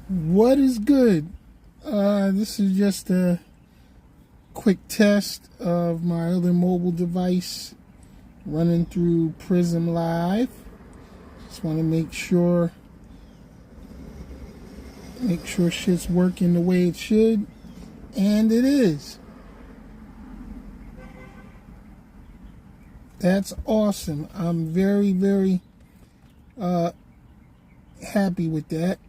What is good? This is just a quick test of my other mobile device running through Prism Live. Just want to make sure shit's working the way it should, and it is. That's awesome. I'm very, very happy with that.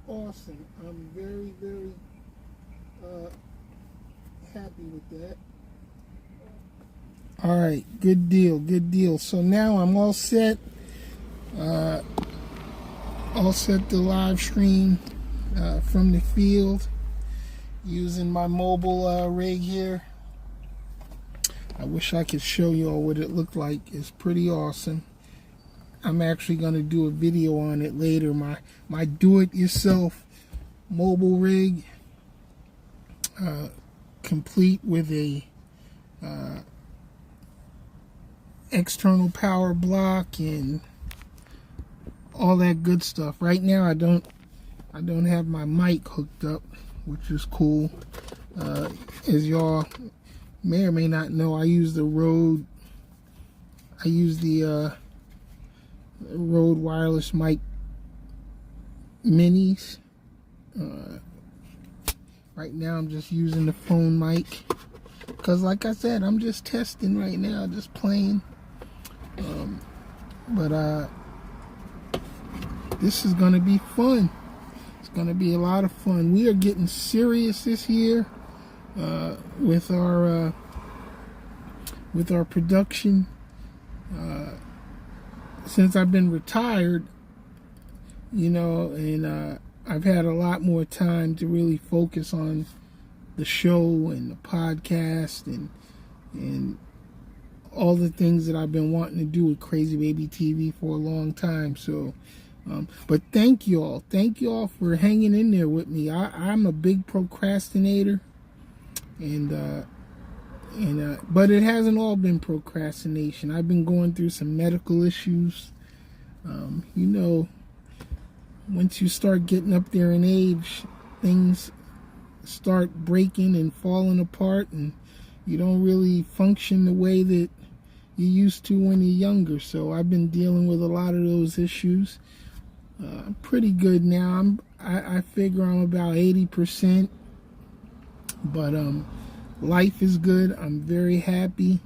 Awesome. I'm very, very happy with that. All right, good deal, good deal. So now I'm all set. All set to live stream from the field using my mobile rig here. I wish I could show you all what it looked like. It's pretty awesome. I'm actually going to do a video on it later. My do-it-yourself mobile rig, complete with a external power block and all that good stuff. Right now, I don't have my mic hooked up, which is cool. As y'all may or may not know, I use the Rode wireless mic minis. Right now I'm just using the phone mic because, like I said, I'm just testing right now, just playing. But this is gonna be fun. It's gonna be a lot of fun. We are getting serious this year with our production. Since I've been retired, you know, and I've had a lot more time to really focus on the show and the podcast and all the things that I've been wanting to do with Crazy Baby TV for a long time. So, but thank you all for hanging in there with me. I'm a big procrastinator, but it hasn't all been procrastination. I've been going through some medical issues. You know, once you start getting up there in age, things start breaking and falling apart, and you don't really function the way that you used to when you're younger. So I've been dealing with a lot of those issues. I'm pretty good now. I figure I'm about 80%, but life is good. I'm very happy.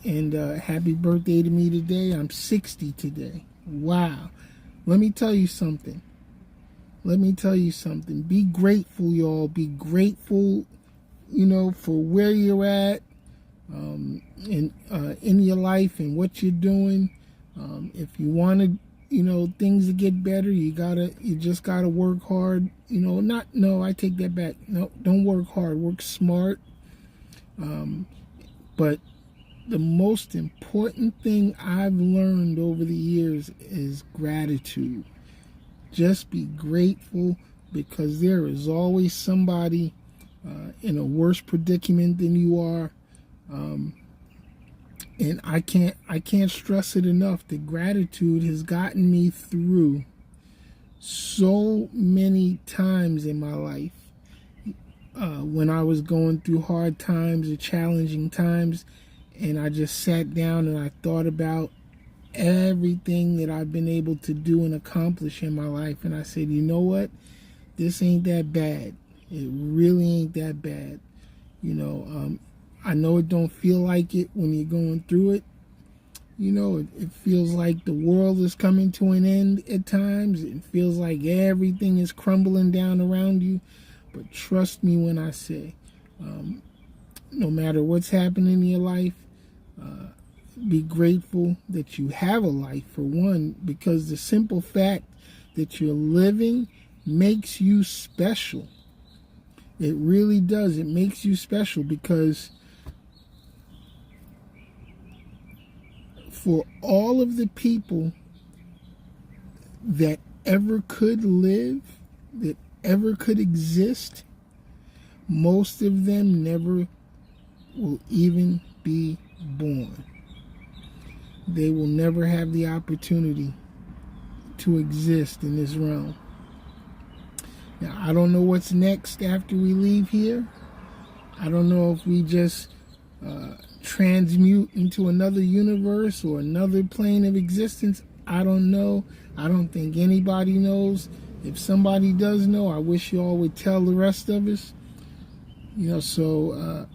And happy birthday to me today. I'm 60 today. Wow. Let me tell you something. Be grateful, y'all. Be grateful, you know, for where you're at in your life and what you're doing. If you want to, you know, things to get better, you just gotta work hard. You know, I take that back. No, don't work hard. Work smart. But the most important thing I've learned over the years is gratitude. Just be grateful, because there is always somebody in a worse predicament than you are. And I can't stress it enough that gratitude has gotten me through so many times in my life. When I was going through hard times or challenging times, and I just sat down and I thought about everything that I've been able to do and accomplish in my life, and I said, you know what? This ain't that bad. It really ain't that bad. You know, I know it don't feel like it when you're going through it. You know, it feels like the world is coming to an end at times. It feels like everything is crumbling down around you. But trust me when I say, no matter what's happening in your life, be grateful that you have a life, for one, because the simple fact that you're living makes you special. It really does. It makes you special, because for all of the people that ever could live, that ever could exist, most of them never will even be born. They will never have the opportunity to exist in this realm. Now, I don't know what's next after we leave here. I don't know if we just transmute into another universe or another plane of existence. I don't know. I don't think anybody knows. If somebody does know, I wish y'all would tell the rest of us. So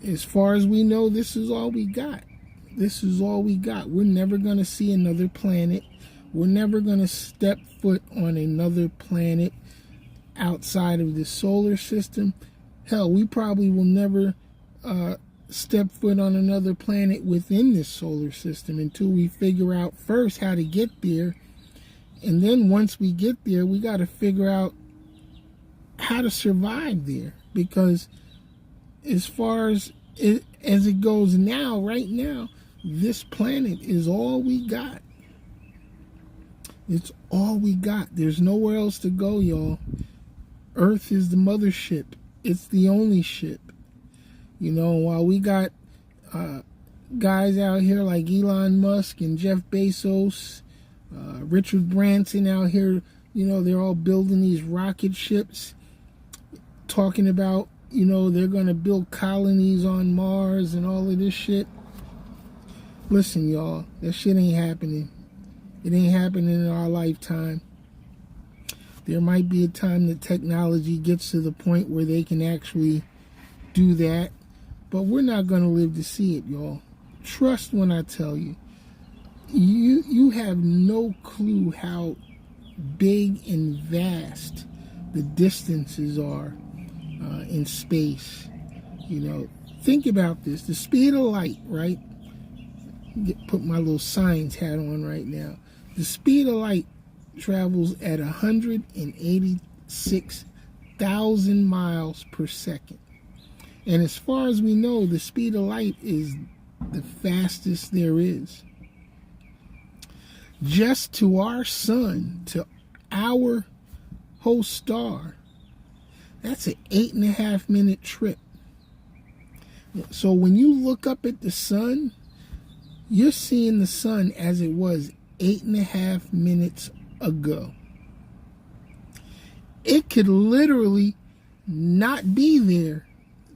as far as we know, this is all we got. This is all we got. We're never going to see another planet. We're never going to step foot on another planet outside of the solar system. Hell, we probably will never step foot on another planet within this solar system until we figure out first how to get there. And then once we get there, we got to figure out how to survive there. Because as far as it goes now, right now, this planet is all we got. It's all we got. There's nowhere else to go, y'all. Earth is the mothership. It's the only ship. While we got guys out here like Elon Musk and Jeff Bezos, Richard Branson out here, they're all building these rocket ships, talking about, they're going to build colonies on Mars and all of this shit. Listen, y'all, that shit ain't happening. It ain't happening in our lifetime. There might be a time that technology gets to the point where they can actually do that, but we're not going to live to see it, y'all. Trust when I tell you. You have no clue how big and vast the distances are in space. Think about this. The speed of light, right? Put my little science hat on right now. The speed of light travels at 186,000 miles per second. And as far as we know, the speed of light is the fastest there is. Just to our sun, to our host star, that's an 8.5 minute trip. So when you look up at the sun, you're seeing the sun as it was 8.5 minutes ago. It could literally not be there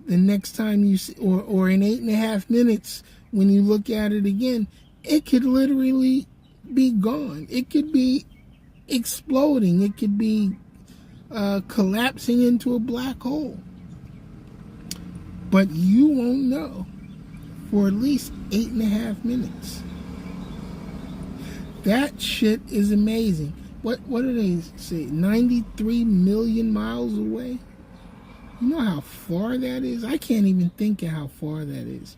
the next time you see, or in 8.5 minutes when you look at it again, it could literally be gone. It could be exploding. It could be collapsing into a black hole. But you won't know for at least 8.5 minutes. That shit is amazing. What do they say? 93 million miles away? You know how far that is? I can't even think of how far that is.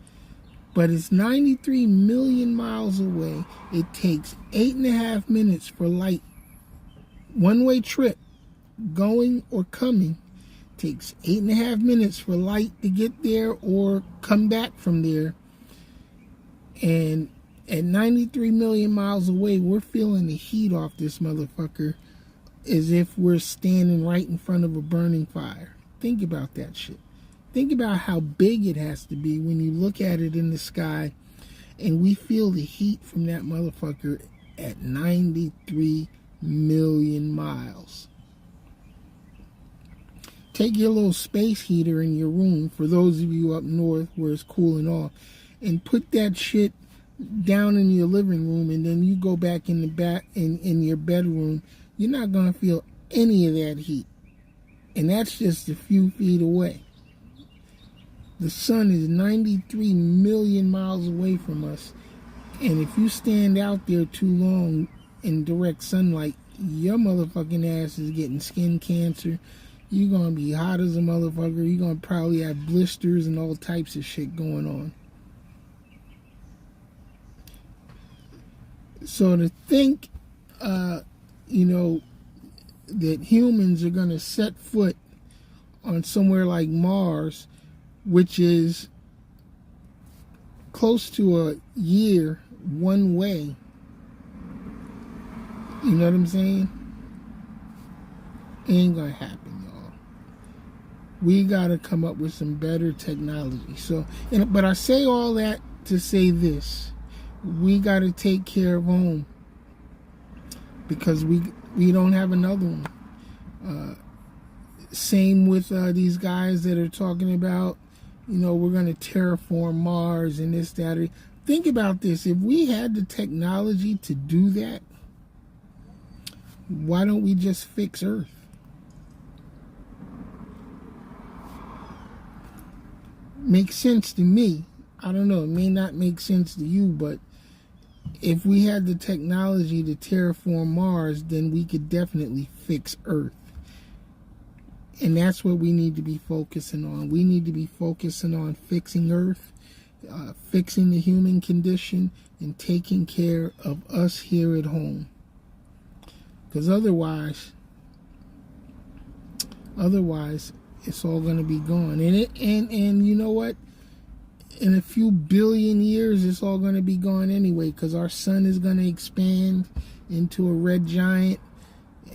But it's 93 million miles away. It takes 8.5 minutes for light. One-way trip, going or coming, takes 8.5 minutes for light to get there or come back from there. And at 93 million miles away, we're feeling the heat off this motherfucker as if we're standing right in front of a burning fire. Think about that shit. Think about how big it has to be when you look at it in the sky and we feel the heat from that motherfucker at 93 million miles. Take your little space heater in your room, for those of you up north where it's cooling off, and put that shit down in your living room, and then you go back in the in your bedroom. You're not gonna feel any of that heat. And that's just a few feet away. The sun is 93 million miles away from us. And if you stand out there too long in direct sunlight, your motherfucking ass is getting skin cancer. You're going to be hot as a motherfucker. You're going to probably have blisters and all types of shit going on. So to think, that humans are going to set foot on somewhere like Mars, which is close to a year one way. You know what I'm saying? It ain't going to happen, y'all. We got to come up with some better technology. But I say all that to say this. We got to take care of home, because we don't have another one. Same with these guys that are talking about, we're going to terraform Mars and this, that. Think about this. If we had the technology to do that, why don't we just fix Earth? Makes sense to me. I don't know. It may not make sense to you, but if we had the technology to terraform Mars, then we could definitely fix Earth. And that's what we need to be focusing on. We need to be focusing on fixing Earth, fixing the human condition, and taking care of us here at home. Because otherwise, it's all going to be gone. And you know what? In a few billion years, it's all going to be gone anyway, because our sun is going to expand into a red giant,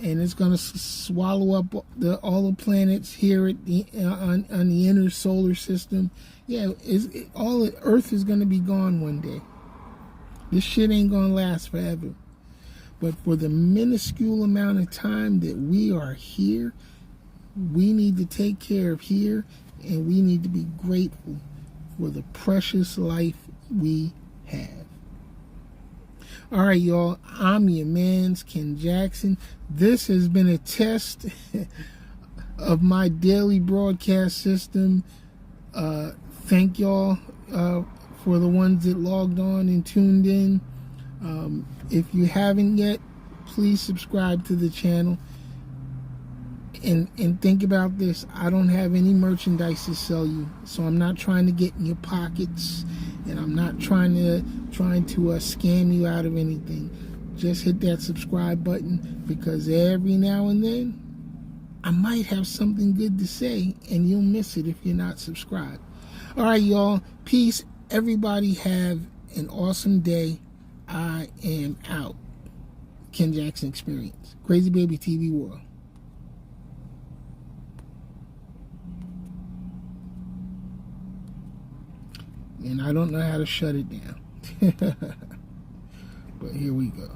and it's going to swallow up all the planets here at on the inner solar system. Yeah, Earth is going to be gone one day. This shit ain't going to last forever. But for the minuscule amount of time that we are here, we need to take care of here, and we need to be grateful for the precious life we have. All right, y'all. I'm your man's Ken Jackson. This has been a test of my daily broadcast system. Thank y'all for the ones that logged on and tuned in. If you haven't yet, please subscribe to the channel. And think about this. I don't have any merchandise to sell you, so I'm not trying to get in your pockets, and I'm not trying to scam you out of anything. Just hit that subscribe button, because every now and then I might have something good to say, and you'll miss it if you're not subscribed. All right, y'all. Peace. Everybody have an awesome day. I am out. Ken Jackson Experience. Crazy Baby TV World. And I don't know how to shut it down. But here we go.